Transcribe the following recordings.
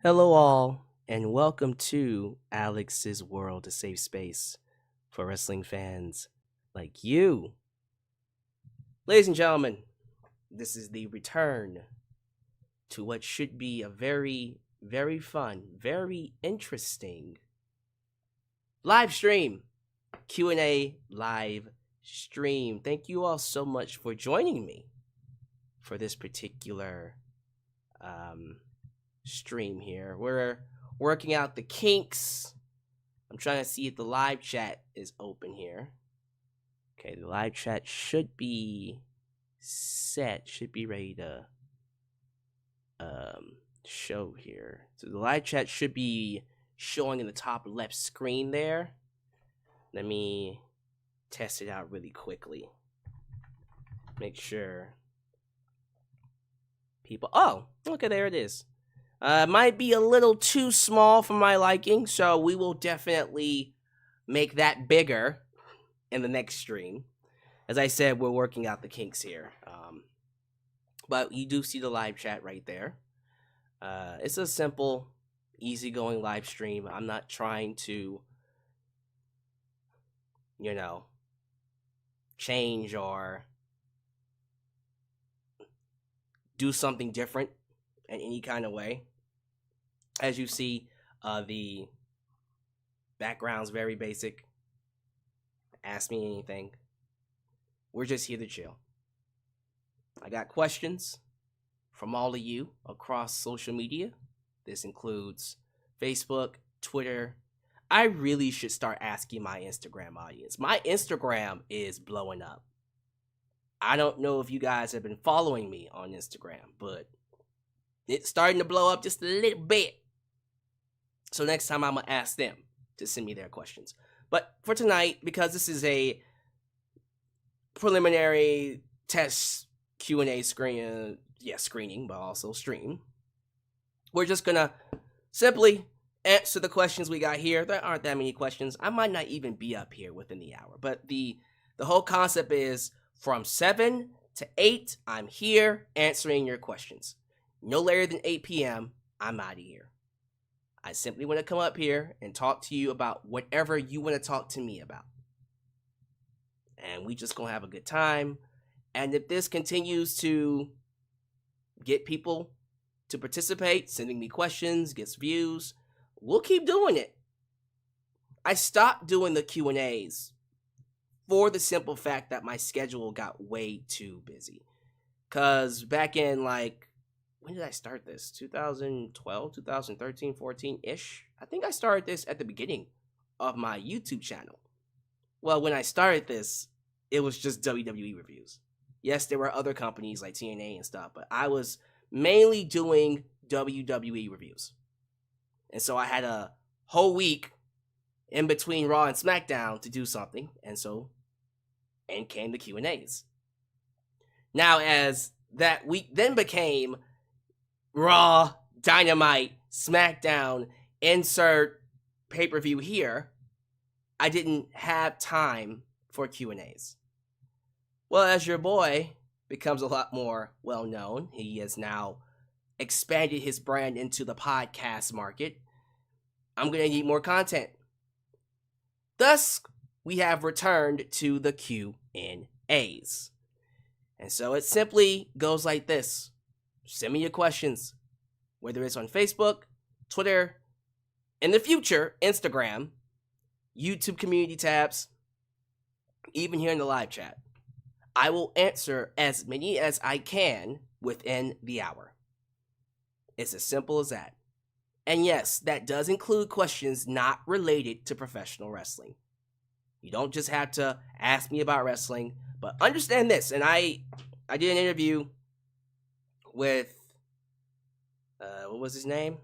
Hello, all, and welcome to Alyx's World, a safe space for wrestling fans like you. Ladies and gentlemen, this is the return to what should be a very fun, very interesting live stream, Q&A live stream. Thank you all so much for joining me for this particular stream here. We're working out the kinks. I'm trying to see if the live chat is open here. Okay, the live chat should be set, should be ready to show here. So the live chat should be showing in the top left screen there. Let me test it out really quickly. Make sure people. Oh, okay, there it is. Might be a little too small for my liking, so we will definitely make that bigger in the next stream. As I said, we're working out the kinks here. But you do see the live chat right there. It's a simple, easygoing live stream. I'm not trying to, change or do something different in any kind of way. As you see, the background's very basic. Ask me anything. We're just here to chill. I got questions from all of you across social media. This includes Facebook, Twitter. I really should start asking my Instagram audience. My Instagram is blowing up. I don't know if you guys have been following me on Instagram, but it's starting to blow up just a little bit. So next time I'm going to ask them to send me their questions. But for tonight, because this is a preliminary test Q&A screening, but also stream, we're just going to simply answer the questions we got here. There aren't that many questions. I might not even be up here within the hour. But the whole concept is from 7 to 8, I'm here answering your questions. No later than 8 p.m., I'm out of here. I simply want to come up here and talk to you about whatever you want to talk to me about. And we just going to have a good time. And if this continues to get people to participate, sending me questions, gets views, we'll keep doing it. I stopped doing the Q&As for the simple fact that my schedule got way too busy. Because back in when did I start this? 2012, 2013, 14-ish? I think I started this at the beginning of my YouTube channel. Well, when I started this, it was just WWE reviews. Yes, there were other companies like TNA and stuff, but I was mainly doing WWE reviews. And so I had a whole week in between Raw and SmackDown to do something, and came the Q&As. Now, as that week then became Raw, Dynamite, SmackDown, insert pay-per-view here, I didn't have time for Q&As. Well, as your boy becomes a lot more well-known, he has now expanded his brand into the podcast market, I'm going to need more content. Thus, we have returned to the Q&As. And so it simply goes like this. Send me your questions, whether it's on Facebook, Twitter, in the future, Instagram, YouTube community tabs, even here in the live chat. I will answer as many as I can within the hour. It's as simple as that. And yes, that does include questions not related to professional wrestling. You don't just have to ask me about wrestling, but understand this. And I did an interview with, what was his name?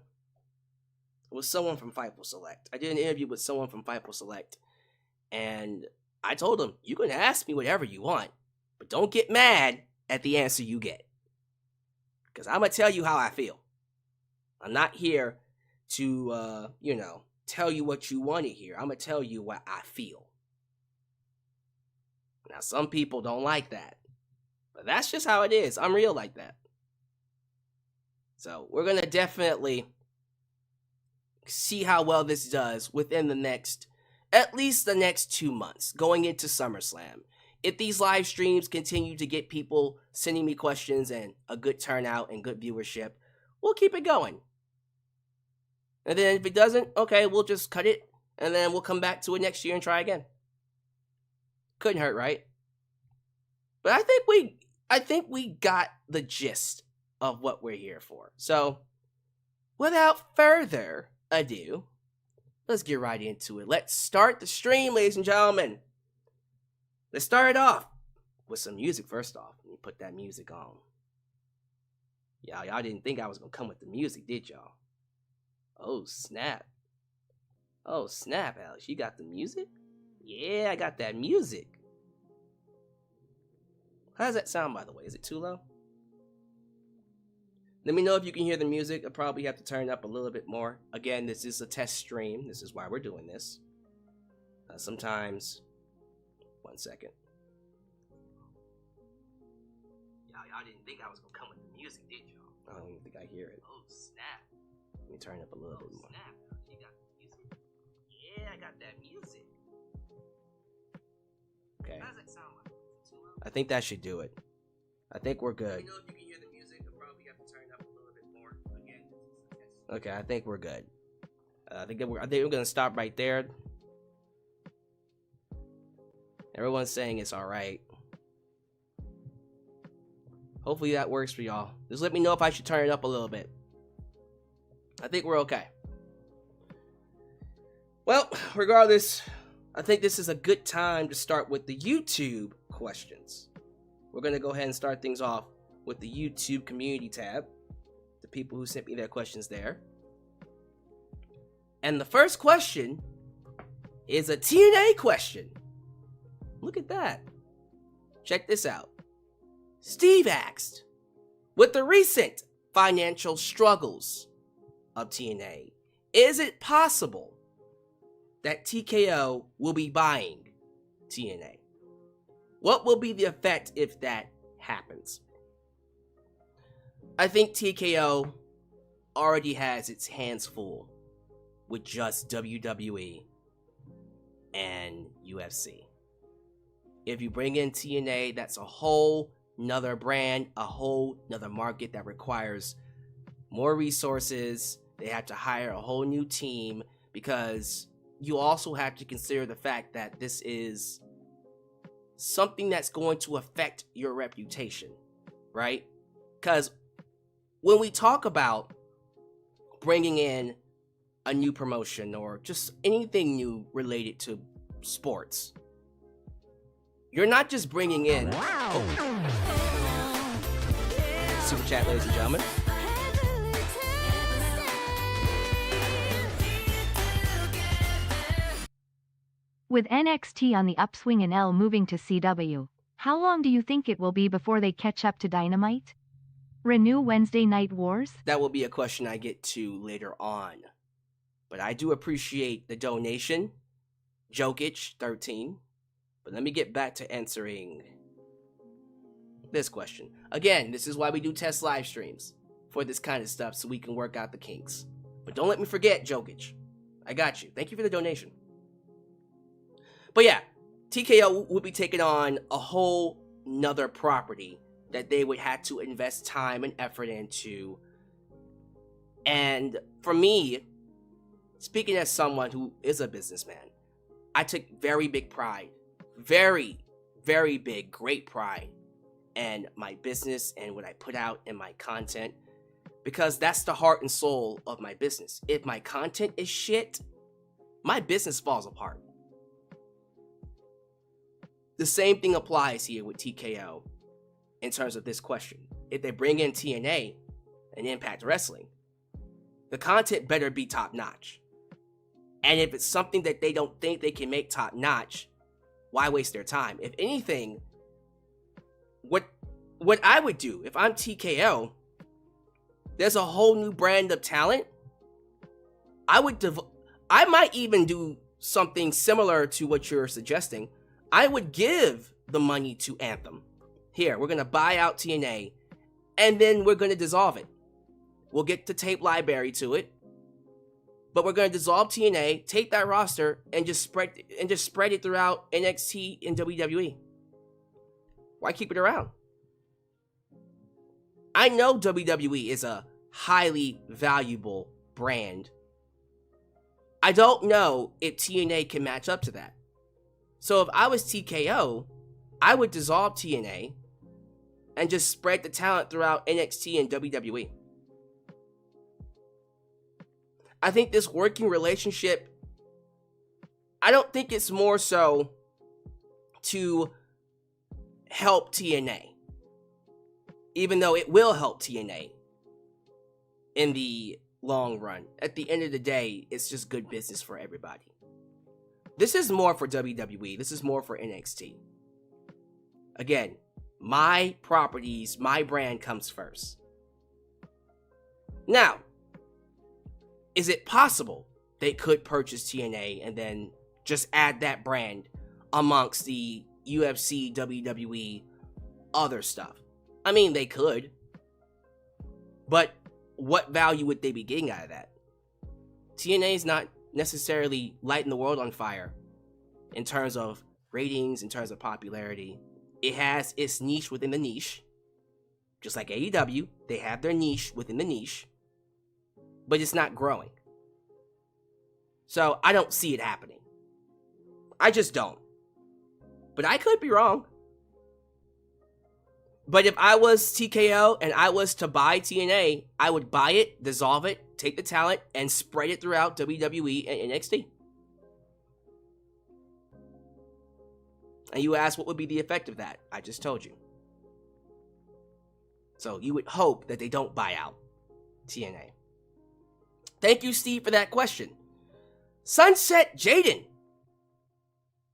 It was someone from Fightful Select. I did an interview with someone from Fightful Select, and I told him, you can ask me whatever you want, but don't get mad at the answer you get. Because I'm going to tell you how I feel. I'm not here to, tell you what you want to hear. I'm going to tell you what I feel. Now, some people don't like that. But that's just how it is. I'm real like that. So we're going to definitely see how well this does within at least the next 2 months going into SummerSlam. If these live streams continue to get people sending me questions and a good turnout and good viewership, we'll keep it going. And then if it doesn't, okay, we'll just cut it and then we'll come back to it next year and try again. Couldn't hurt, right? But I think we got the gist of what we're here for. So, without further ado, let's get right into it. Let's start the stream, ladies and gentlemen. Let's start it off with some music first off. Let me put that music on. Y'all didn't think I was going to come with the music, did y'all? Oh, snap. Oh, snap, Alyx. You got the music? Yeah, I got that music. How does that sound, by the way? Is it too low? Let me know if you can hear the music. I'll probably have to turn it up a little bit more. Again, this is a test stream. This is why we're doing this. Sometimes... One second. Y'all didn't think I was going to come with the music, did y'all? I don't even think I hear it. Oh, snap. Let me turn it up a little bit more. Snap. You got the music? Yeah, I got that music. Okay. How does that sound like? I think that should do it. I think we're good. Let me know if you can hear the music. I'll probably have to turn it up a little bit more. Again, okay, I think we're good. I think we're going to stop right there. Everyone's saying it's alright. Hopefully that works for y'all. Just let me know if I should turn it up a little bit. I think we're okay. Well, regardless, I think this is a good time to start with the YouTube questions. We're going to go ahead and start things off with the YouTube community tab. The people who sent me their questions there. And the first question is a TNA question. Look at that. Check this out. Steve asked, with the recent financial struggles of TNA, is it possible that TKO will be buying TNA? What will be the effect if that happens? I think TKO already has its hands full with just WWE and UFC. If you bring in TNA, that's a whole nother brand, a whole nother market that requires more resources. They have to hire a whole new team because you also have to consider the fact that this is something that's going to affect your reputation, right? Because when we talk about bringing in a new promotion or just anything new related to sports, you're not just bringing in... Super chat, ladies and gentlemen. With NXT on the upswing and L moving to CW, how long do you think it will be before they catch up to Dynamite? Renew Wednesday Night Wars? That will be a question I get to later on. But I do appreciate the donation. Jokic, 13. But let me get back to answering this question. Again, this is why we do test live streams for this kind of stuff so we can work out the kinks. But don't let me forget, Jokic. I got you. Thank you for the donation. But yeah, TKO would be taking on a whole nother property that they would have to invest time and effort into. And for me, speaking as someone who is a businessman, I took very big pride. Very, very big, great pride in my business and what I put out in my content, because that's the heart and soul of my business. If my content is shit, my business falls apart. The same thing applies here with TKO in terms of this question. If they bring in TNA and Impact Wrestling, the content better be top notch. And if it's something that they don't think they can make top notch, why waste their time? If anything, what I would do if I'm TKO, there's a whole new brand of talent. I might even do something similar to what you're suggesting. I would give the money to Anthem. Here, we're gonna buy out TNA, and then we're gonna dissolve it. We'll get the tape library to it, but we're going to dissolve TNA, take that roster, and just spread it throughout NXT and WWE. Why keep it around? I know WWE is a highly valuable brand. I don't know if TNA can match up to that. So if I was TKO, I would dissolve TNA and just spread the talent throughout NXT and WWE. I think this working relationship, I don't think it's more so to help TNA, even though it will help TNA in the long run. At the end of the day, it's just good business for everybody. This is more for WWE. This is more for NXT. Again, my properties, my brand comes first. Now, is it possible they could purchase TNA and then just add that brand amongst the UFC, WWE, other stuff? I mean, they could. But what value would they be getting out of that? TNA is not necessarily lighting the world on fire in terms of ratings, in terms of popularity. It has its niche within the niche. Just like AEW, they have their niche within the niche. But it's not growing. So I don't see it happening. I just don't. But I could be wrong. But if I was TKO and I was to buy TNA, I would buy it, dissolve it, take the talent, and spread it throughout WWE and NXT. And you ask what would be the effect of that? I just told you. So you would hope that they don't buy out TNA. Thank you, Steve, for that question. Sunset Jaden.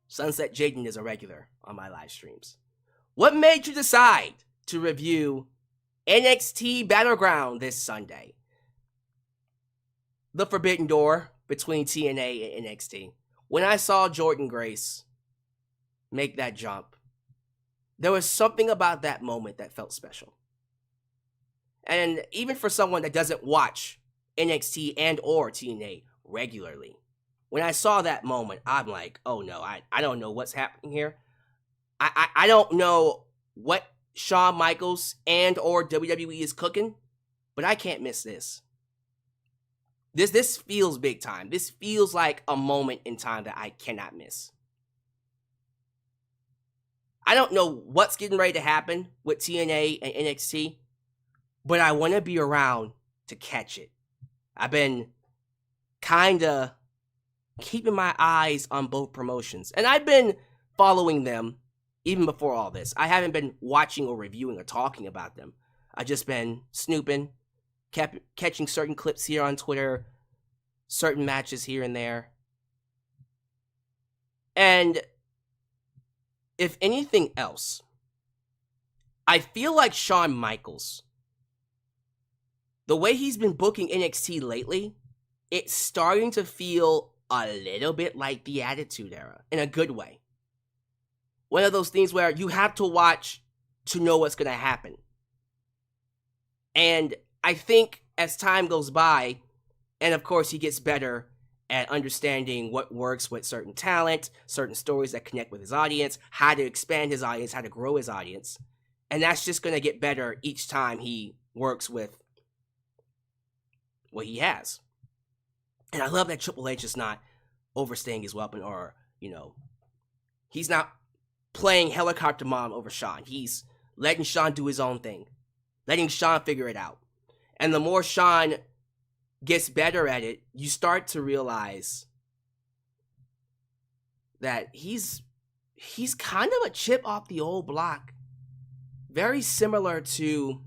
Sunset Jaden is a regular on my live streams. What made you decide to review NXT Battleground this Sunday? The forbidden door between TNA and NXT. When I saw Jordan Grace make that jump, there was something about that moment that felt special. And even for someone that doesn't watch NXT and or TNA regularly, when I saw that moment, I'm like, oh no, I don't know what's happening here. I don't know what Shawn Michaels and or WWE is cooking, but I can't miss this. This feels big time. This feels like a moment in time that I cannot miss. I don't know what's getting ready to happen with TNA and NXT, but I want to be around to catch it. I've been kind of keeping my eyes on both promotions, and I've been following them even before all this. I haven't been watching or reviewing or talking about them. I've just been snooping, catching certain clips here on Twitter, certain matches here and there. And if anything else, I feel like Shawn Michaels, the way he's been booking NXT lately, it's starting to feel a little bit like the Attitude Era, in a good way. One of those things where you have to watch to know what's going to happen. And I think as time goes by, and of course he gets better at understanding what works with certain talent, certain stories that connect with his audience, how to expand his audience, how to grow his audience. And that's just going to get better each time he works with what he has. And I love that Triple H is not overstaying his welcome, or, he's not playing helicopter mom over Shawn. He's letting Shawn do his own thing, letting Shawn figure it out. And the more Shawn gets better at it, you start to realize that he's kind of a chip off the old block. Very similar to,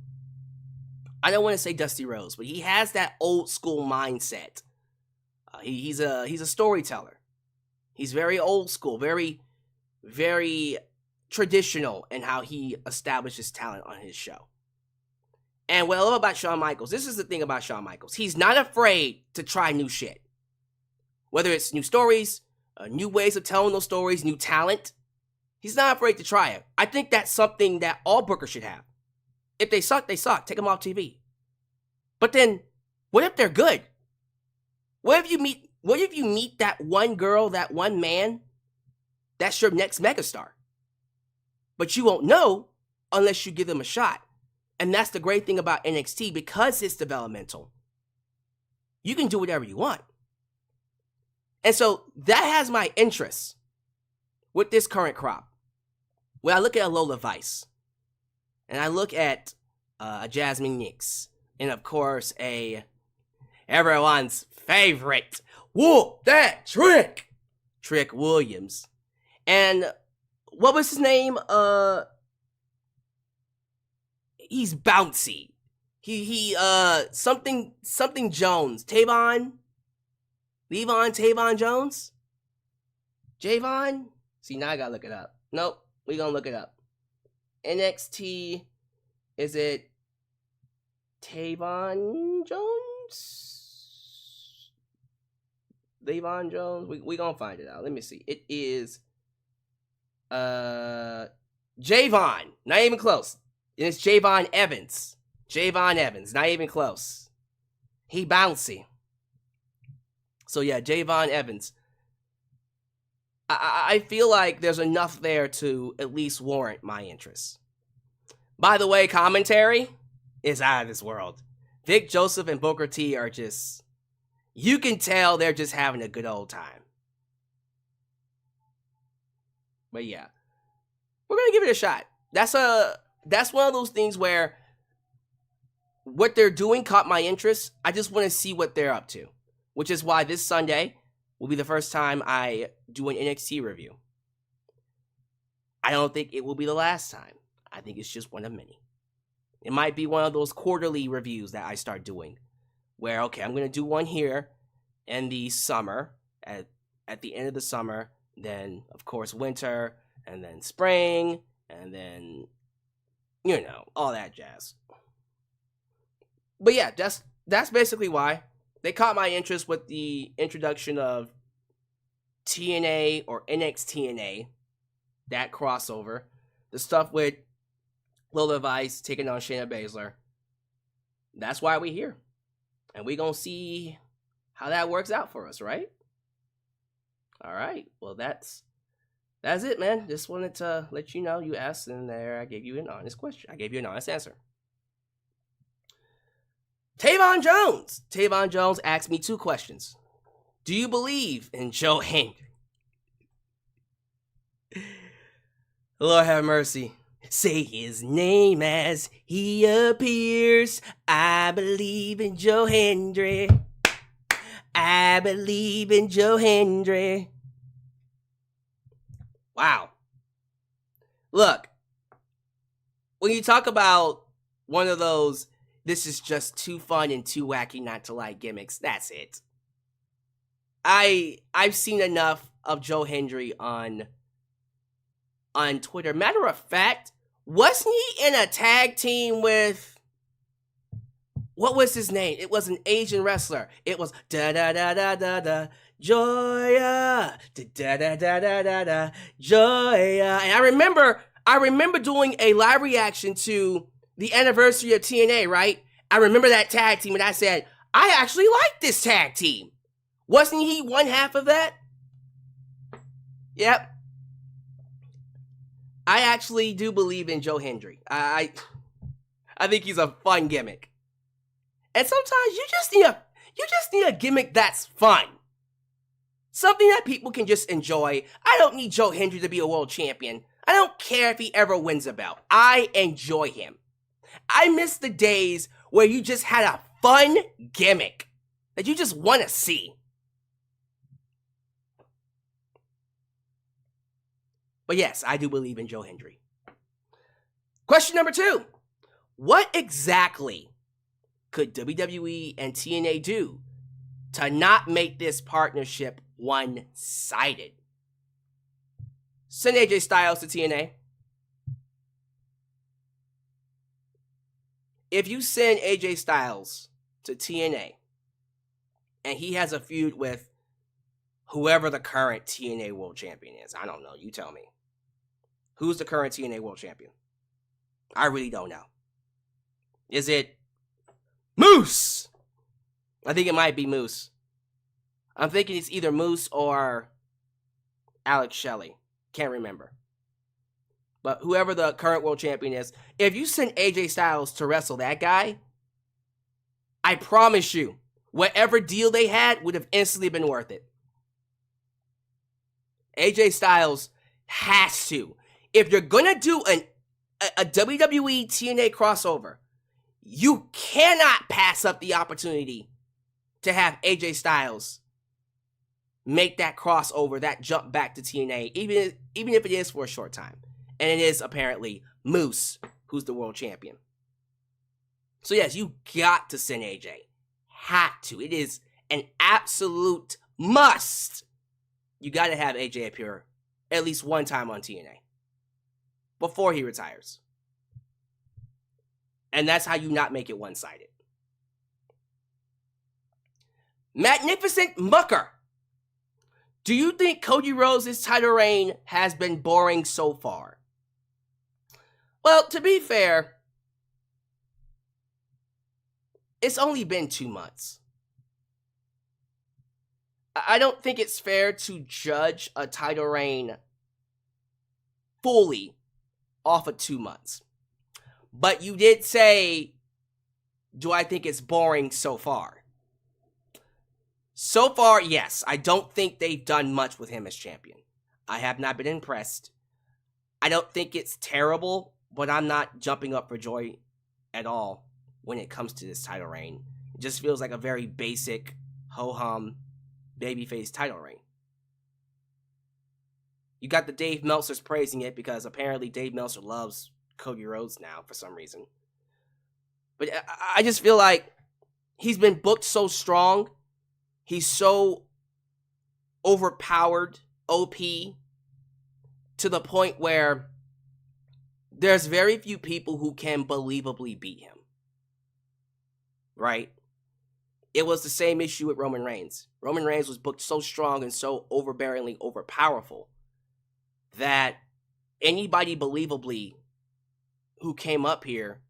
I don't want to say Dusty Rhodes, but he has that old school mindset. He's a storyteller. He's very old school, very, very traditional in how he establishes talent on his show. And what I love about Shawn Michaels, this is the thing about Shawn Michaels, he's not afraid to try new shit. Whether it's new stories, new ways of telling those stories, new talent, he's not afraid to try it. I think that's something that all bookers should have. If they suck, they suck. Take them off TV. But then, what if they're good? What if you meet that one girl, that one man? That's your next megastar. But you won't know unless you give them a shot. And that's the great thing about NXT, because it's developmental. You can do whatever you want. And so that has my interest with this current crop. When I look at a Lola Vice, and I look at a Jasmine Nix, and of course everyone's favorite, whoop that Trick Williams. And what was his name? He's bouncy. He something Jones. Tavon Jones? Javon? See, now I gotta look it up. Nope, we gonna look it up. NXT, is it Tavon Jones? Tavon Jones? We gonna find it out. Let me see. It is Javon. Not even close. It's Javon Evans. Not even close. He bouncy. So yeah, Javon Evans. I feel like there's enough there to at least warrant my interest. By the way, commentary is out of this world. Vic Joseph and Booker T are just, you can tell they're just having a good old time. But yeah, we're gonna give it a shot. That's one of those things where what they're doing caught my interest. I just want to see what they're up to, which is why this Sunday will be the first time I do an NXT review. I don't think it will be the last time. I think it's just one of many. It might be one of those quarterly reviews that I start doing, where, okay, I'm going to do one here in the summer, at the end of the summer, then, of course, winter, and then spring, and then, all that jazz. But yeah, that's basically why. They caught my interest with the introduction of TNA or NXTNA, that crossover. The stuff with Lola Vice taking on Shayna Baszler. That's why we're here. And we're going to see how that works out for us, right? All right. Well, that's it, man. Just wanted to let you know. You asked, and there I gave you an honest question. I gave you an honest answer. Tavon Jones asked me 2 questions. Do you believe in Joe Hendry? Lord have mercy. Say his name as he appears. I believe in Joe Hendry. I believe in Joe Hendry. Wow. Look, when you talk about one of those, this is just too fun and too wacky not to like gimmicks, that's it. I've seen enough of Joe Hendry on Twitter. Matter of fact, wasn't he in a tag team with, what was his name? It was an Asian wrestler. It was da-da-da-da-da-da, Joya, da-da-da-da-da-da, Joya. And I remember doing a live reaction to the anniversary of TNA, right? I remember that tag team, and I said, I actually like this tag team. Wasn't he one half of that? Yep. I actually do believe in Joe Hendry. I think he's a fun gimmick. And sometimes you just need a gimmick that's fun. Something that people can just enjoy. I don't need Joe Hendry to be a world champion. I don't care if he ever wins a belt. I enjoy him. I miss the days where you just had a fun gimmick that you just want to see. But yes, I do believe in Joe Hendry. Question number 2. What exactly could WWE and TNA do to not make this partnership one-sided? Send AJ Styles to TNA. If you send AJ Styles to TNA and he has a feud with whoever the current TNA World Champion is, I don't know, you tell me. Who's the current TNA World Champion? I really don't know. Is it Moose? I think it might be Moose. I'm thinking it's either Moose or Alex Shelley. Can't remember. But whoever the current world champion is, if you send AJ Styles to wrestle that guy, I promise you, whatever deal they had would have instantly been worth it. AJ Styles has to. If you're going to do a WWE TNA crossover, you cannot pass up the opportunity to have AJ Styles make that crossover, that jump back to TNA, even if it is for a short time. And it is apparently Moose, who's the world champion. So yes, you got to send AJ. Have to. It is an absolute must. You got to have AJ appear at least one time on TNA before he retires. And that's how you not make it one-sided. Magnificent Mucker. Do you think Cody Rhodes' title reign has been boring so far? Well, to be fair, it's only been 2 months. I don't think it's fair to judge a title reign fully off of 2 months. But you did say, do I think it's boring so far? So far, yes. I don't think they've done much with him as champion. I have not been impressed. I don't think it's terrible, but I'm not jumping up for joy at all when it comes to this title reign. It just feels like a very basic, ho-hum, babyface title reign. You got the Dave Meltzers praising it because apparently Dave Meltzer loves Cody Rhodes now for some reason. But I just feel like he's been booked so strong. He's so overpowered, OP, to the point where there's very few people who can believably beat him. Right? It was the same issue with Roman Reigns. Roman Reigns was booked so strong and so overbearingly overpowerful that anybody believably who came up here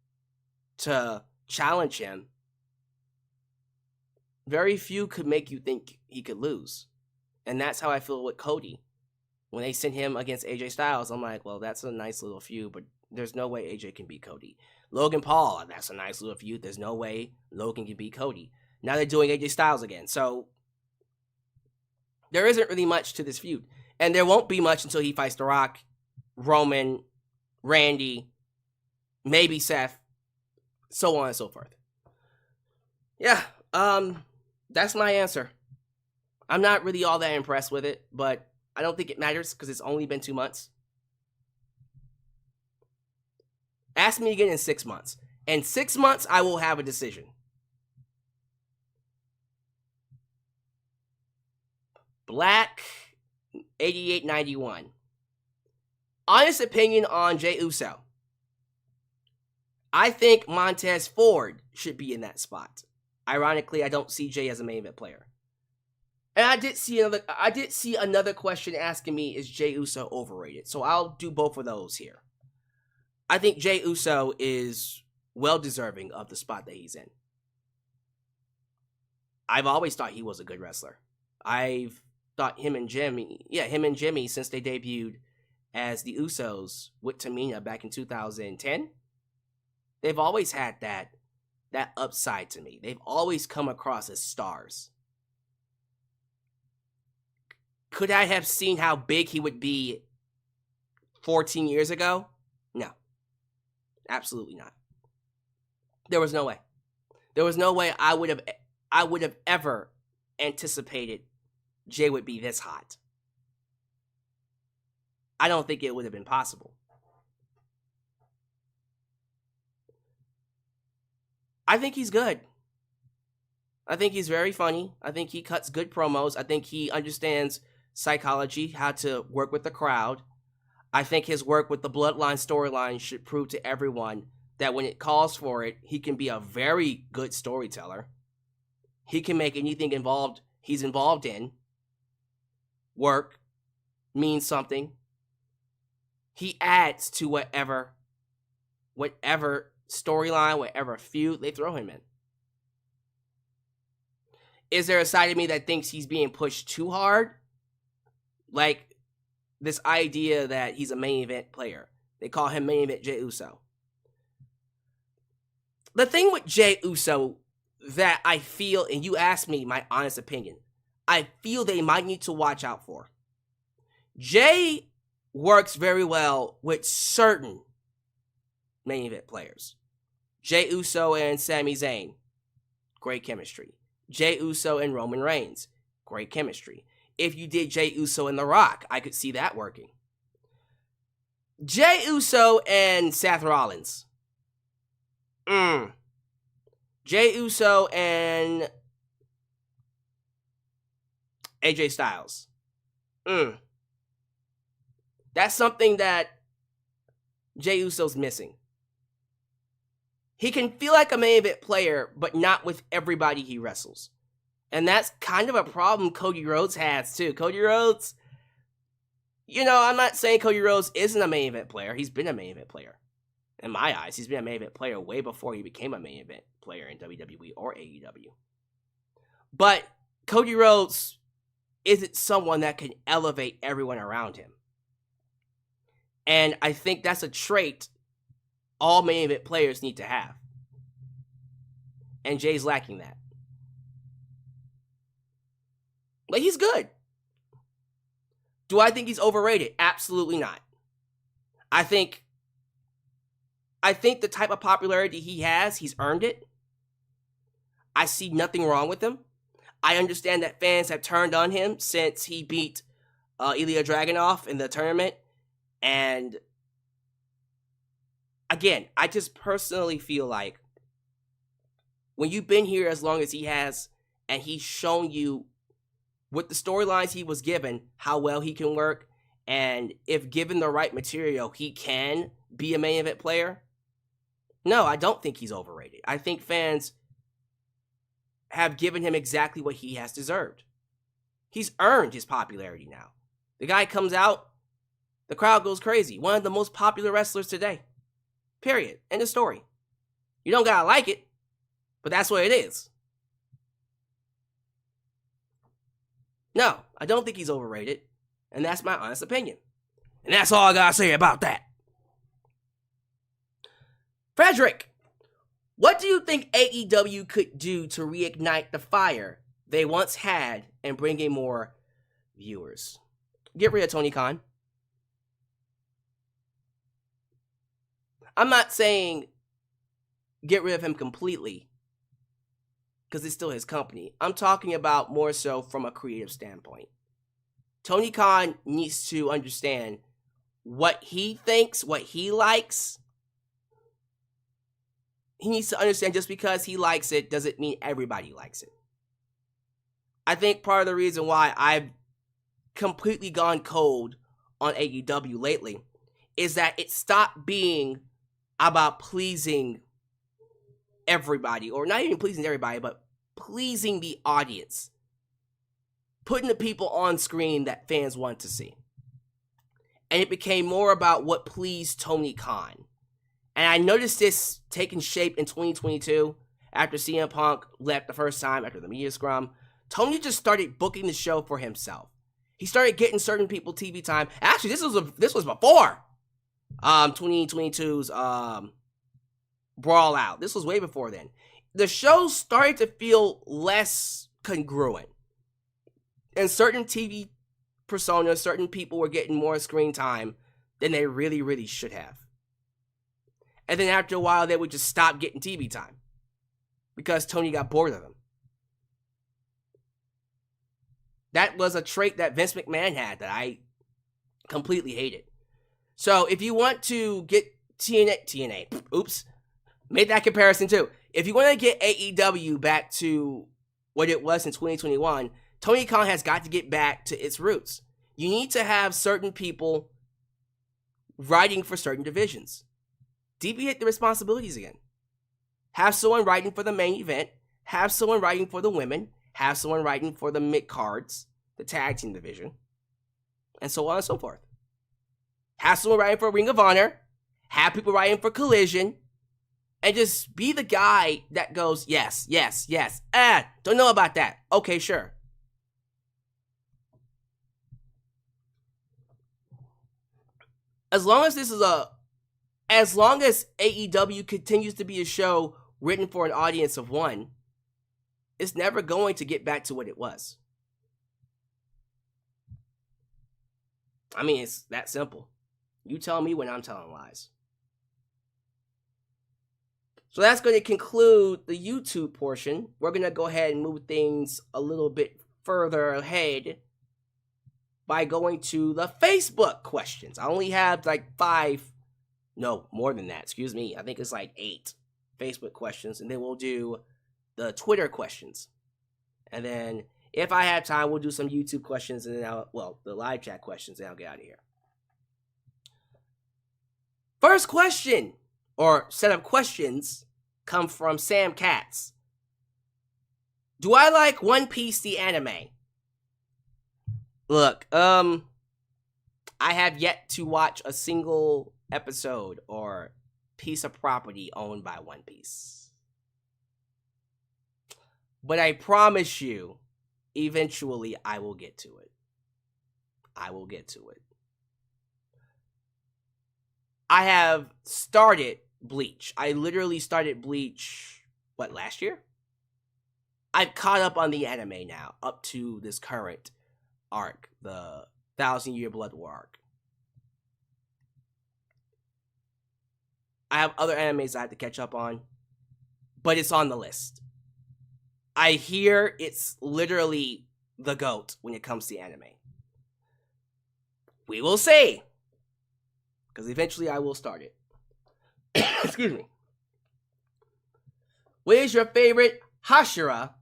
to challenge him, very few could make you think he could lose. And that's how I feel with Cody. When they sent him against AJ Styles, I'm like, well, that's a nice little feud, but there's no way AJ can beat Cody. Logan Paul, that's a nice little feud. There's no way Logan can beat Cody. Now they're doing AJ Styles again. So there isn't really much to this feud. And there won't be much until he fights The Rock, Roman, Randy, maybe Seth, so on and so forth. Yeah, that's my answer. I'm not really all that impressed with it, but I don't think it matters because it's only been 2 months. Ask me again in 6 months. In 6 months, I will have a decision. Black 8891. Honest opinion on Jey Uso. I think Montez Ford should be in that spot. Ironically, I don't see Jey as a main event player. And I did see another question asking me, is Jey Uso overrated? So I'll do both of those here. I think Jey Uso is well deserving of the spot that he's in. I've always thought he was a good wrestler. I've thought him and Jimmy, since they debuted as the Usos with Tamina back in 2010, they've always had that upside to me. They've always come across as stars. Could I have seen how big he would be 14 years ago? No. Absolutely not. There was no way. There was no way I would have ever anticipated Jey would be this hot. I don't think it would have been possible. I think he's good. I think he's very funny. I think he cuts good promos. I think he understands psychology, how to work with the crowd. I think his work with the Bloodline storyline should prove to everyone that when it calls for it, he can be a very good storyteller. He can make anything he's involved in work, mean something. He adds to whatever storyline, whatever feud they throw him in. Is there a side of me that thinks he's being pushed too hard? Like this idea that he's a main event player. They call him main event Jey Uso. The thing with Jey Uso that I feel, and you asked me my honest opinion, I feel they might need to watch out for. Jey works very well with certain main event players. Jey Uso and Sami Zayn, great chemistry. Jey Uso and Roman Reigns, great chemistry. If you did Jey Uso and The Rock, I could see that working. Jey Uso and Seth Rollins. Jey Uso and AJ Styles. That's something that Jey Uso's missing. He can feel like a main event player, but not with everybody he wrestles. And that's kind of a problem Cody Rhodes has, too. Cody Rhodes, I'm not saying Cody Rhodes isn't a main event player. He's been a main event player. In my eyes, he's been a main event player way before he became a main event player in WWE or AEW. But Cody Rhodes isn't someone that can elevate everyone around him. And I think that's a trait all main event players need to have. And Jay's lacking that. But he's good. Do I think he's overrated? Absolutely not. I think the type of popularity he has, he's earned it. I see nothing wrong with him. I understand that fans have turned on him since he beat Ilya Dragunov in the tournament. And again, I just personally feel like when you've been here as long as he has, and he's shown you with the storylines he was given, how well he can work, and if given the right material, he can be a main event player. No, I don't think he's overrated. I think fans have given him exactly what he has deserved. He's earned his popularity now. The guy comes out, the crowd goes crazy. One of the most popular wrestlers today. Period. End of story. You don't gotta like it, but that's what it is. No, I don't think he's overrated, and that's my honest opinion. And that's all I gotta say about that. Frederick, what do you think AEW could do to reignite the fire they once had and bring in more viewers? Get rid of Tony Khan. I'm not saying get rid of him completely, because it's still his company. I'm talking about more so from a creative standpoint. Tony Khan needs to understand what he thinks, what he likes. He needs to understand just because he likes it doesn't mean everybody likes it. I think part of the reason why I've completely gone cold on AEW lately is that it stopped being about pleasing everybody, or not even pleasing everybody, but pleasing the audience. Putting the people on screen that fans want to see. And it became more about what pleased Tony Khan. And I noticed this taking shape in 2022 after CM Punk left the first time after the media scrum. Tony just started booking the show for himself. He started getting certain people TV time. Actually, this was before 2022's Brawl Out. This was way before then. The show started to feel less congruent. And certain TV personas, certain people were getting more screen time than they really, really should have. And then after a while, they would just stop getting TV time because Tony got bored of them. That was a trait that Vince McMahon had that I completely hated. So if you want to get TNA, oops, made that comparison too. If you want to get AEW back to what it was in 2021, Tony Khan has got to get back to its roots. You need to have certain people writing for certain divisions. Deviate the responsibilities again. Have someone writing for the main event. Have someone writing for the women. Have someone writing for the mid-cards, the tag team division, and so on and so forth. Have someone writing for Ring of Honor. Have people writing for Collision. and just be the guy that goes, yes, yes, yes. Don't know about that. Okay, sure. As long as AEW continues to be a show written for an audience of one, it's never going to get back to what it was. I mean, it's that simple. You tell me when I'm telling lies. So that's going to conclude the YouTube portion. We're going to go ahead and move things a little bit further ahead by going to the Facebook questions. I only have like 5, no, more than that, excuse me. I think it's like 8 Facebook questions, and then we'll do the Twitter questions. And then if I have time, we'll do some YouTube questions, and then the live chat questions, and I'll get out of here. First question, or set of questions, come from Sam Katz. Do I like One Piece the anime? Look, I have yet to watch a single episode or piece of property owned by One Piece. But I promise you, eventually I will get to it. I will get to it. I have started Bleach. I literally started Bleach, last year? I've caught up on the anime now, up to this current arc, the 1,000-Year Blood War arc. I have other animes I have to catch up on, but it's on the list. I hear it's literally the GOAT when it comes to anime. We will see, because eventually I will start it. Excuse me. What is your favorite Hashira?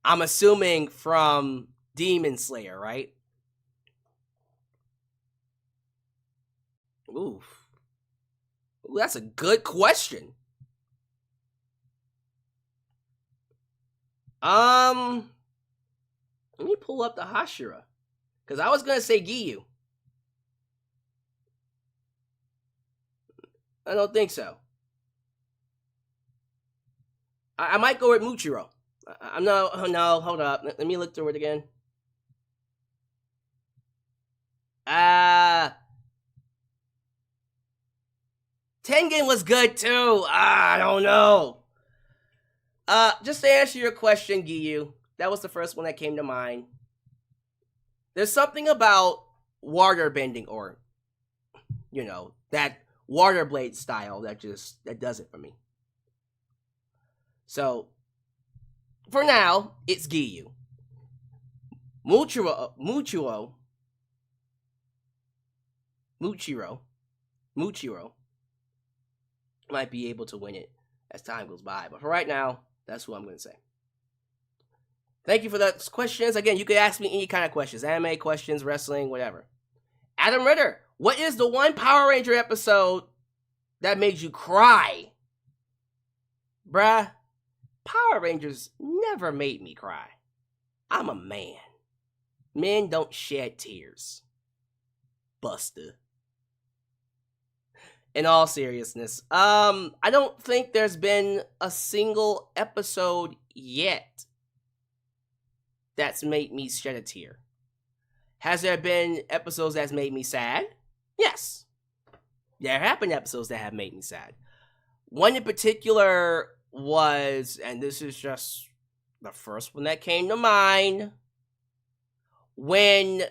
I'm assuming from Demon Slayer, right? Ooh, that's a good question. Let me pull up the Hashira, because I was gonna say Giyu. I don't think so. I might go with Muchiro. No, hold up. Let me look through it again. Tengen was good too. I don't know. Just to answer your question, Giyu, that was the first one that came to mind. There's something about water bending, or, that water blade style that does it for me. So, for now, it's Giyu. Muchiro might be able to win it as time goes by. But for right now, that's who I'm going to say. Thank you for those questions. Again, you can ask me any kind of questions. Anime questions, wrestling, whatever. Adam Ritter, what is the one Power Ranger episode that made you cry? Bruh, Power Rangers never made me cry. I'm a man. Men don't shed tears. Buster. In all seriousness, I don't think there's been a single episode yet that's made me shed a tear. Has there been episodes that's made me sad? Yes. There have been episodes that have made me sad. One in particular was, and this is just the first one that came to mind, when,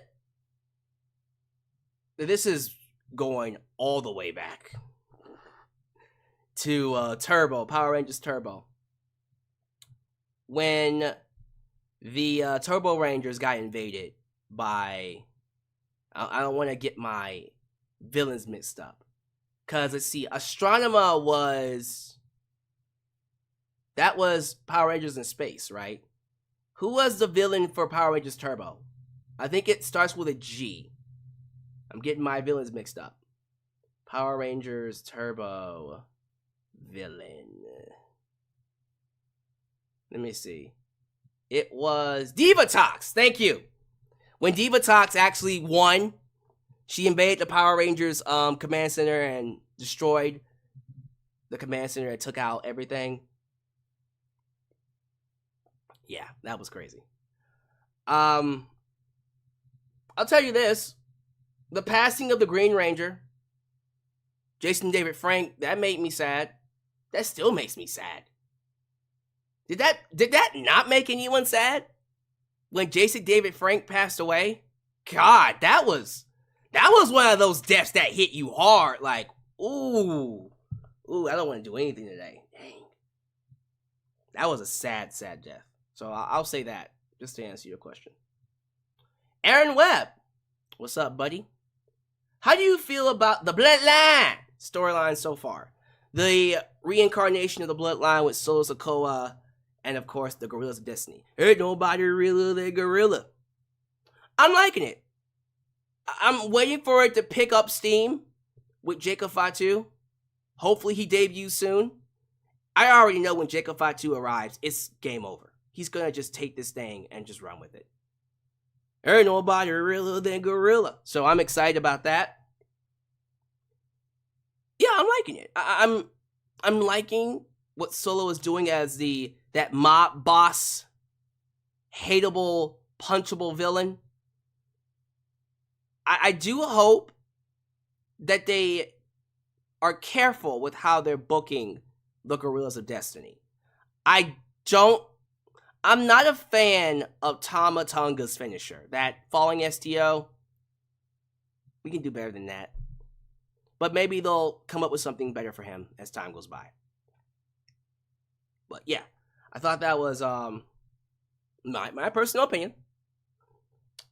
this is going all the way back to Turbo, Power Rangers Turbo. When the Turbo Rangers got invaded by, I don't want to get my villains mixed up, because let's see, Astronema was Power Rangers in space, right? Who was the villain for Power Rangers Turbo? I think it starts with a G. I'm getting my villains mixed up. Power Rangers Turbo villain. Let me see. It was Divatox. Thank you. When Divatox actually won, she invaded the Power Rangers command center and destroyed the command center that took out everything. Yeah, that was crazy. I'll tell you this. The passing of the Green Ranger, Jason David Frank, that made me sad. That still makes me sad. Did that not make anyone sad? When Jason David Frank passed away? God, that was one of those deaths that hit you hard. Like, ooh, I don't want to do anything today. Dang. That was a sad, sad death. So I'll say that, just to answer your question. Aaron Webb, what's up, buddy? How do you feel about the Bloodline storyline so far? The reincarnation of the Bloodline with Solo Sikoa and, of course, the Gorillas of Destiny. Ain't nobody realer than Gorilla. I'm liking it. I'm waiting for it to pick up steam with Jacob Fatu. Hopefully he debuts soon. I already know when Jacob Fatu arrives, it's game over. He's going to just take this thing and just run with it. Ain't nobody realer than Gorilla. So I'm excited about that. Yeah, I'm liking it. I'm liking what Solo is doing as that mob boss, hateable, punchable villain. I do hope that they are careful with how they're booking the Gorillas of Destiny. I'm not a fan of Tama Tonga's finisher. That falling STO, we can do better than that. But maybe they'll come up with something better for him as time goes by. But yeah, I thought that was my personal opinion.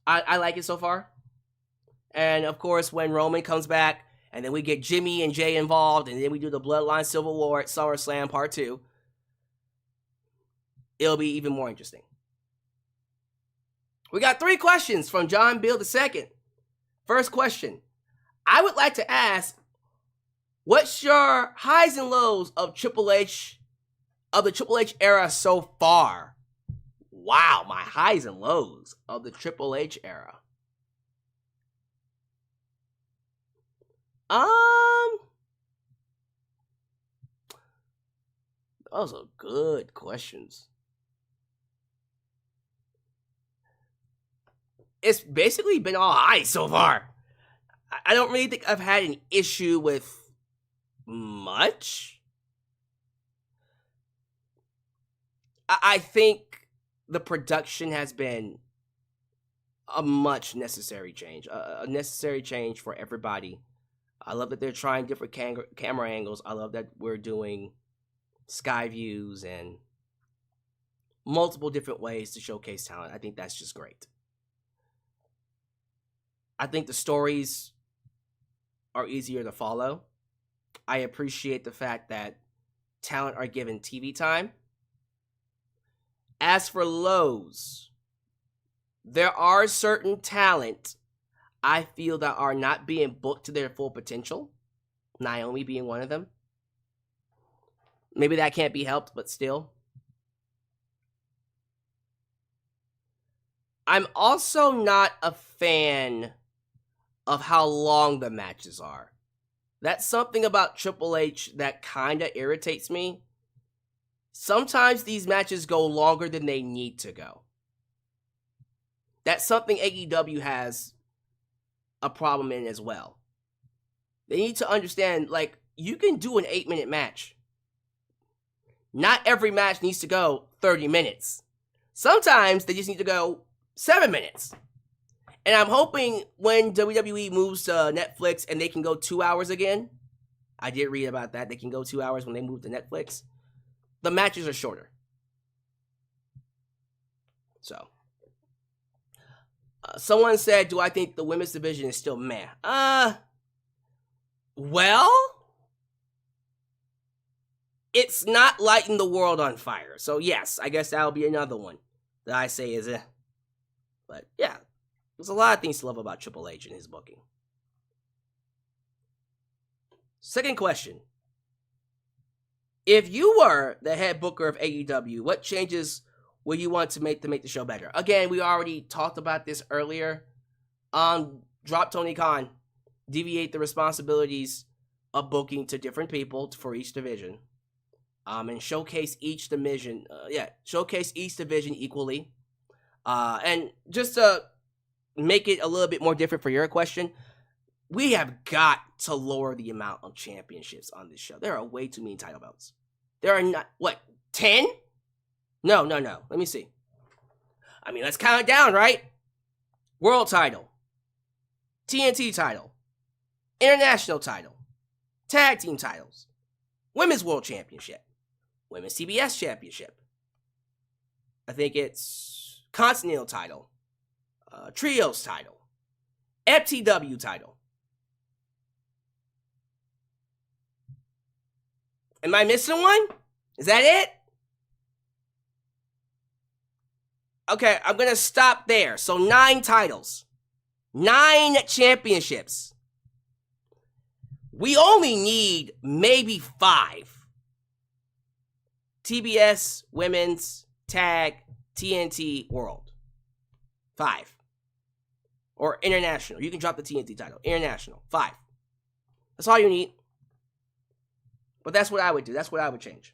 I like it so far. And of course, when Roman comes back, and then we get Jimmy and Jey involved, and then we do the Bloodline Civil War at SummerSlam Part 2, it'll be even more interesting. We got 3 questions from John Bill II. First question. I would like to ask, what's your highs and lows of the Triple H era so far? Wow, my highs and lows of the Triple H era. Those are good questions. It's basically been all high so far. I don't really think I've had an issue with much. I think the production has been a much necessary change. A necessary change for everybody. I love that they're trying different camera angles. I love that we're doing sky views and multiple different ways to showcase talent. I think that's just great. I think the stories are easier to follow. I appreciate the fact that talent are given TV time. As for lows, there are certain talent I feel that are not being booked to their full potential. Naomi being one of them. Maybe that can't be helped, but still. I'm also not a fan of how long the matches are. That's something about Triple H that kind of irritates me. Sometimes these matches go longer than they need to go. That's something AEW has a problem in as well. They need to understand, like, you can do an 8-minute match. Not every match needs to go 30 minutes. Sometimes they just need to go 7 minutes. And I'm hoping when WWE moves to Netflix and they can go 2 hours again, I did read about that, they can go 2 hours when they move to Netflix, the matches are shorter. So, someone said, do I think the women's division is still meh? Well, it's not lighting the world on fire. So yes, I guess that'll be another one that I say is But yeah, there's a lot of things to love about Triple H and his booking. Second question. If you were the head booker of AEW, what changes would you want to make the show better? Again, we already talked about this earlier. Drop Tony Khan. Deviate the responsibilities of booking to different people for each division. And showcase each division, showcase each division equally. And just to make it a little bit more different for your question, we have got to lower the amount of championships on this show. There are way too many title belts. There are not, 10? No. Let me see. I mean, let's count it down, right? World title, TNT title, international title, tag team titles, women's world championship, women's TBS championship. I think it's continental title, trios title, FTW title. Am I missing one? Is that it? Okay, I'm going to stop there. So 9 titles. 9 championships. We only need maybe 5. TBS, women's, tag, TNT, world. 5. Or international. You can drop the TNT title. International. 5. That's all you need. But that's what I would do. That's what I would change.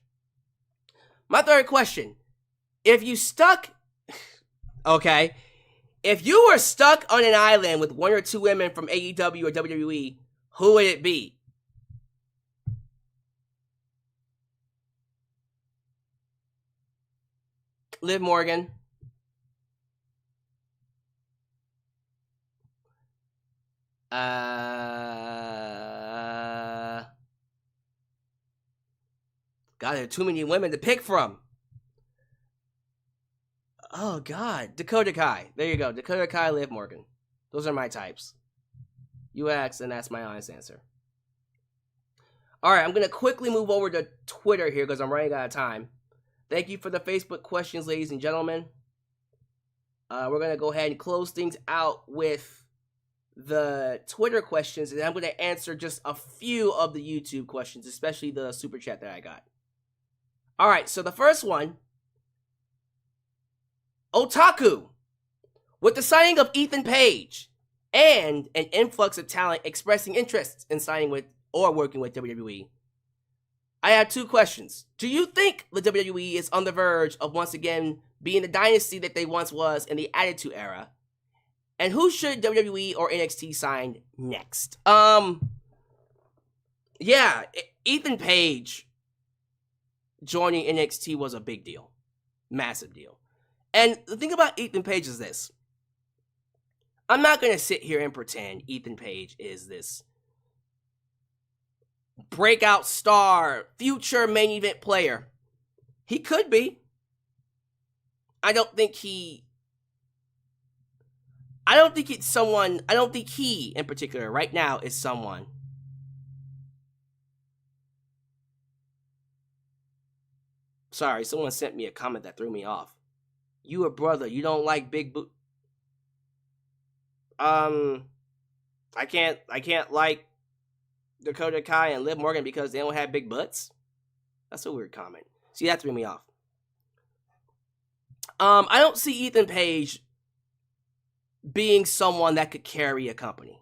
My third question. If you stuck... Okay. If you were stuck on an island with 1 or 2 women from AEW or WWE, who would it be? Liv Morgan. God, there are too many women to pick from. Oh, God. Dakota Kai. There you go. Dakota Kai, Liv Morgan. Those are my types. You asked, and that's my honest answer. All right, I'm going to quickly move over to Twitter here because I'm running out of time. Thank you for the Facebook questions, ladies and gentlemen. We're going to go ahead and close things out with the Twitter questions, and I'm going to answer just a few of the YouTube questions, especially the super chat that I got. All right, so the first one, Otaku, with the signing of Ethan Page and an influx of talent expressing interest in signing with or working with WWE, I have 2 questions. Do you think the WWE is on the verge of once again being the dynasty that they once was in the Attitude Era? And who should WWE or NXT sign next? Yeah, Ethan Page joining NXT was a big deal. Massive deal. And the thing about Ethan Page is this. I'm not going to sit here and pretend Ethan Page is this breakout star, future main event player. He could be. I don't think he in particular right now is someone. Sorry, someone sent me a comment that threw me off. You a brother, you don't like big boot. I can't like Dakota Kai and Liv Morgan because they don't have big butts. That's a weird comment. See, that threw me off. I don't see Ethan Page being someone that could carry a company.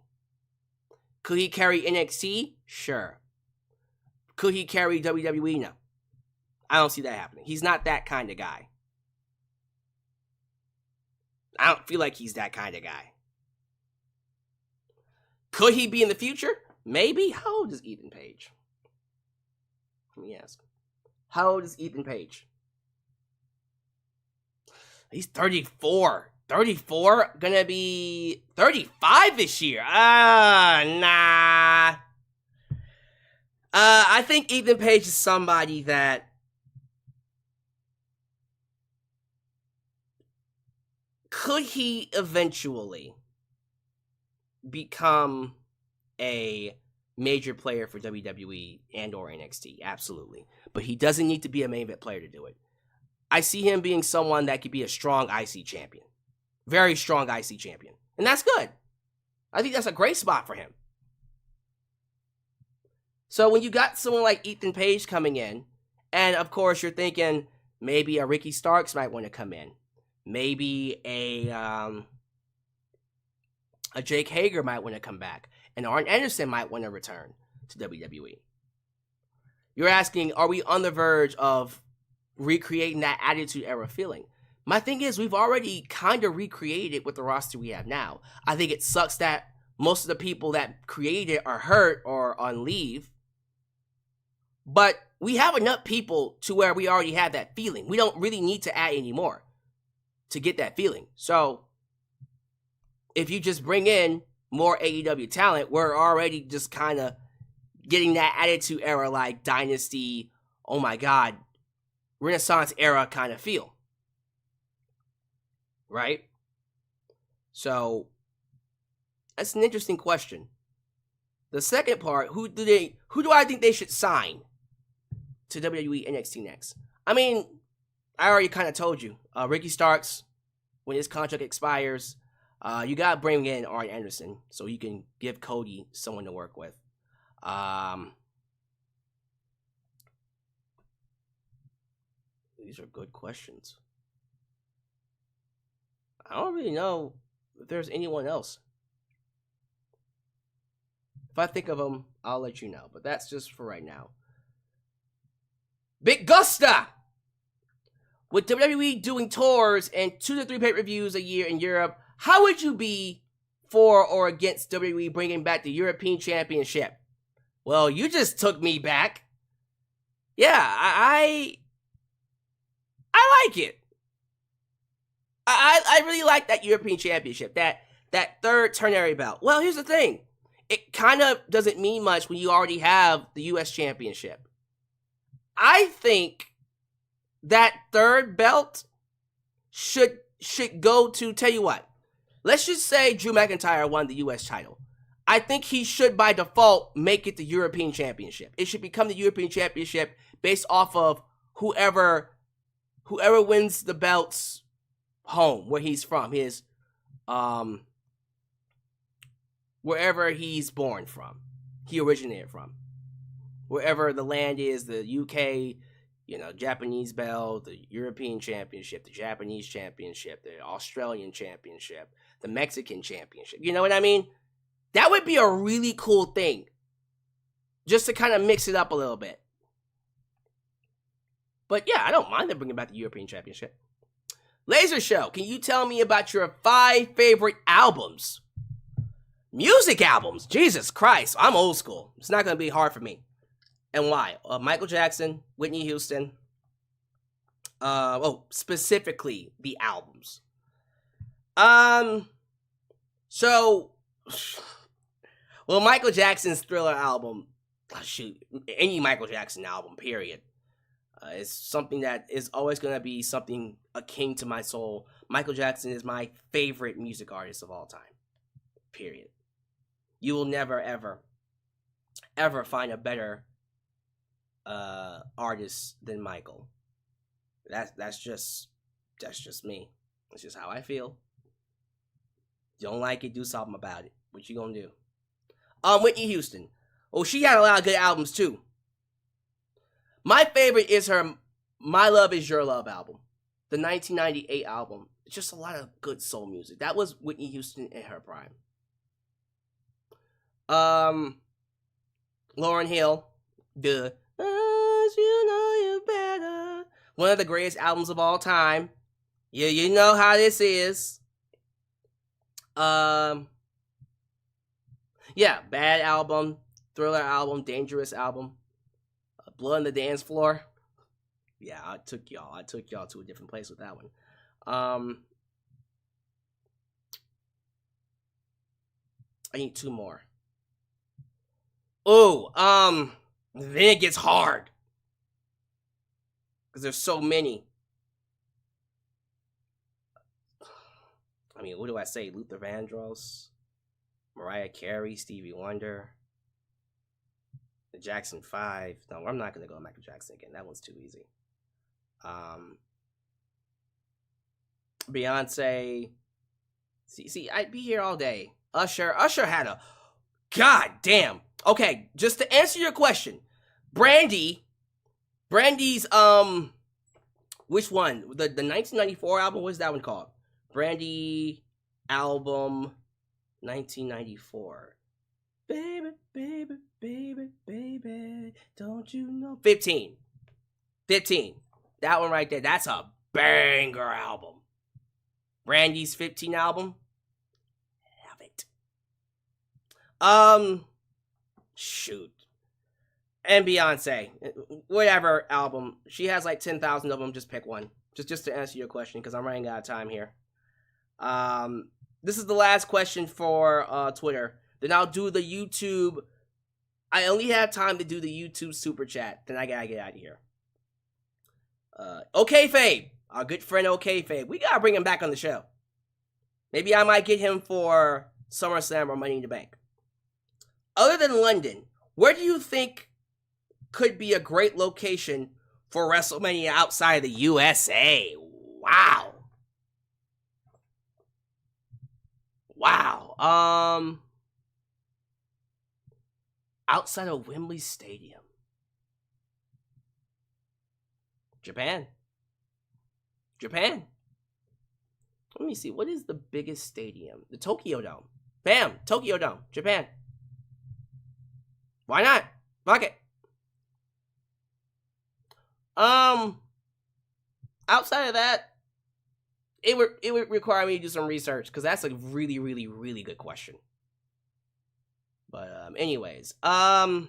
Could he carry NXT? Sure. Could he carry WWE? No. I don't see that happening. He's not that kind of guy. I don't feel like he's that kind of guy. Could he be in the future? Maybe. How old is Ethan Page? Let me ask. How old is Ethan Page? He's 34. 34? Gonna be 35 this year. Nah. I think Ethan Page is somebody that could he eventually become a major player for WWE and or NXT? Absolutely. But he doesn't need to be a main event player to do it. I see him being someone that could be a strong IC champion. Very strong IC champion. And that's good. I think that's a great spot for him. So when you got someone like Ethan Page coming in, and of course you're thinking maybe a Ricky Starks might want to come in. Maybe a Jake Hager might want to come back. And Arn Anderson might want to return. to WWE. You're asking, are we on the verge of recreating that Attitude Era feeling? My thing is, we've already kind of recreated it with the roster we have now. I think it sucks that most of the people that created it are hurt or on leave. But we have enough people to where we already have that feeling. We don't really need to add any more to get that feeling. So, if you just bring in more AEW talent, we're already just kind of getting that Attitude Era, like Dynasty, oh my god, Renaissance Era kind of feel. Right? So, that's an interesting question. The second part, who do I think they should sign to WWE NXT next? I mean, I already kind of told you. Ricky Starks, when his contract expires, you got to bring in Arn Anderson so you can give Cody someone to work with. These are good questions. I don't really know if there's anyone else. If I think of them, I'll let you know. But that's just for right now. Big Gusta! With WWE doing tours and 2 to 3 pay-per-views a year in Europe, how would you be for or against WWE bringing back the European Championship? Well, you just took me back. Yeah, I like it. I really like that European Championship, that third ternary belt. Well, here's the thing. It kind of doesn't mean much when you already have the US Championship. I think that third belt should go to, tell you what, let's just say Drew McIntyre won the US title. I think he should by default make it the European Championship. It should become the European Championship based off of whoever wins the belts home, where he's from, his wherever he's born from, he originated from, wherever the land is, the UK, Japanese belt, the European Championship, the Japanese Championship, the Australian Championship, the Mexican Championship. You know what I mean? That would be a really cool thing, just to kind of mix it up a little bit. But yeah, I don't mind them bringing back the European Championship. Laser Show, can you tell me about your 5 favorite albums? Music albums? Jesus Christ, I'm old school. It's not going to be hard for me. And why? Michael Jackson, Whitney Houston. Specifically the albums. Michael Jackson's Thriller album, any Michael Jackson album, period. It's something that is always going to be something akin to my soul. Michael Jackson is my favorite music artist of all time. Period. You will never, ever, ever find a better artist than Michael. That's just me. That's just how I feel. You don't like it, do something about it. What you gonna do? Whitney Houston. Oh, she had a lot of good albums too. My favorite is her My Love Is Your Love album. The 1998 album. It's just a lot of good soul music. That was Whitney Houston in her prime. Lauryn Hill. The As You Know You Better. One of the greatest albums of all time. Yeah, you know how this is. Yeah, Bad album. Thriller album. Dangerous album. Blood on the Dance Floor. Yeah, I took y'all to a different place with that one. I need 2 more. Then it gets hard. Because there's so many. I mean, what do I say? Luther Vandross, Mariah Carey, Stevie Wonder, the Jackson 5. No, I'm not going to go Michael Jackson again. That one's too easy. Beyonce. See, I'd be here all day. Usher had a... God damn. Okay, just to answer your question. Brandy's, which one? The 1994 album, what's that one called? Brandy album 1994. Baby, baby, baby, baby, don't you know? 15. 15. That one right there. That's a banger album. Brandy's 15 album. Love it. Shoot. And Beyonce. Whatever album. She has like 10,000 of them. Just pick one. Just to answer your question, because I'm running out of time here. This is the last question for Twitter. Then I'll do the YouTube. I only have time to do the YouTube super chat. Then I gotta get out of here. Okay, Fabe. Our good friend Okay, Fabe. We gotta bring him back on the show. Maybe I might get him for SummerSlam or Money in the Bank. Other than London, where do you think could be a great location for WrestleMania outside of the USA? Wow. Wow. Outside of Wembley Stadium. Japan. Japan. Let me see. What is the biggest stadium? The Tokyo Dome. Bam! Tokyo Dome. Japan. Why not? Fuck it. Outside of that, it would require me to do some research, because that's a really, really, really good question. But anyways, let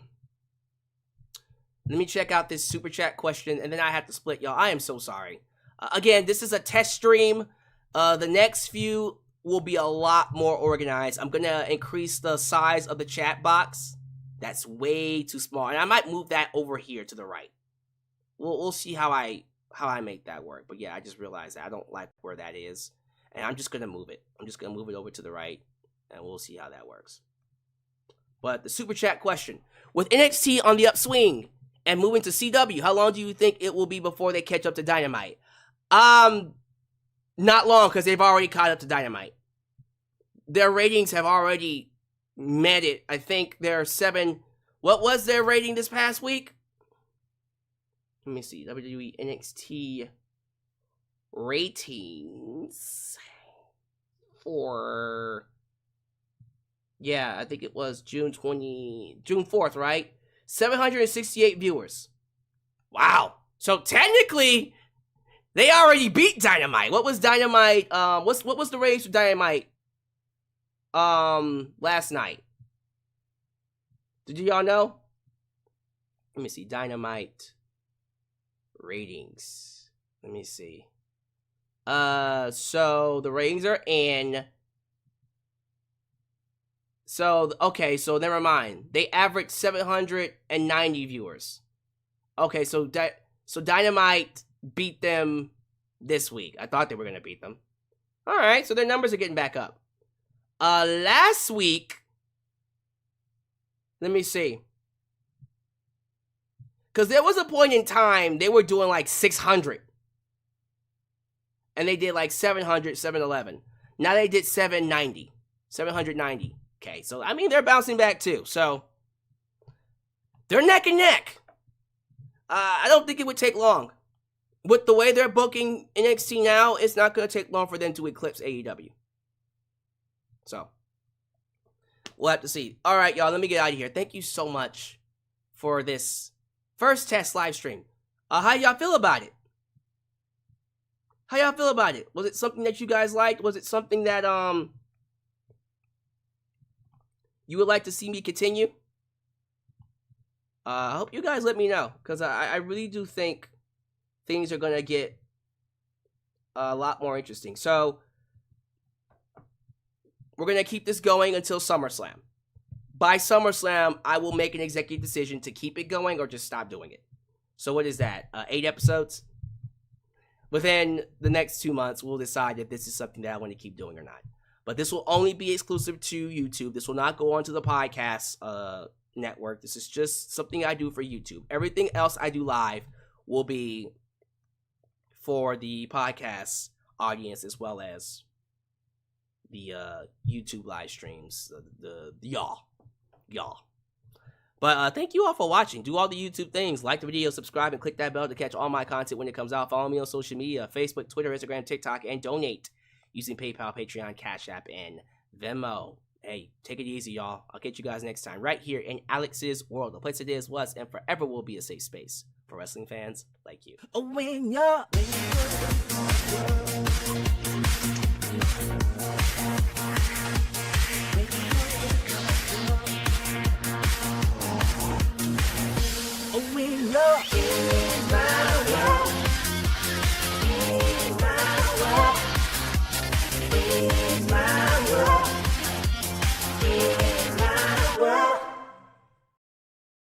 me check out this super chat question, and then I have to split, y'all. I am so sorry. Again, this is a test stream. The next few will be a lot more organized. I'm gonna increase the size of the chat box. That's way too small, and I might move that over here to the right. We'll see how I make that work. But yeah, I just realized that I don't like where that is, and I'm just gonna move it. I'm just gonna move it over to the right, and we'll see how that works. But the super chat question: with NXT on the upswing and moving to CW, how long do you think it will be before they catch up to Dynamite? Not long, because they've already caught up to Dynamite. Their ratings have already met it. I think they're 7. What was their rating this past week? Let me see. WWE NXT ratings for... Yeah, I think it was June 4th, right? 768 viewers. Wow. So technically, they already beat Dynamite. What was Dynamite? What was the ratings for Dynamite last night? Did y'all know? Let me see. Dynamite ratings. Let me see. So the ratings are in. So, okay, so never mind. They averaged 790 viewers. Okay, so Dynamite beat them this week. I thought they were going to beat them. All right, so their numbers are getting back up. Last week, let me see. Because there was a point in time they were doing like 600. And they did like 700, 711. Now they did 790. 790. Okay, so, I mean, they're bouncing back too. So, they're neck and neck. I don't think it would take long. With the way they're booking NXT now, it's not going to take long for them to eclipse AEW. So, we'll have to see. All right, y'all, let me get out of here. Thank you so much for this first test live stream. How y'all feel about it? How y'all feel about it? Was it something that you guys liked? Was it something that, you would like to see me continue? I hope you guys let me know, because I really do think things are going to get a lot more interesting. So, we're going to keep this going until SummerSlam. By SummerSlam, I will make an executive decision to keep it going or just stop doing it. So what is that? 8 episodes? Within the next 2 months, we'll decide if this is something that I want to keep doing or not. But this will only be exclusive to YouTube. This will not go onto the podcast network. This is just something I do for YouTube. Everything else I do live will be for the podcast audience, as well as the YouTube live streams. The y'all. But thank you all for watching. Do all the YouTube things. Like the video, subscribe, and click that bell to catch all my content when it comes out. Follow me on social media, Facebook, Twitter, Instagram, TikTok, and donate using PayPal, Patreon, Cashapp, and Venmo. hey, take it easy, y'all. I'll catch you guys next time right here in Alyx's world, the place it is, was, and forever will be a safe space for wrestling fans like you. When you're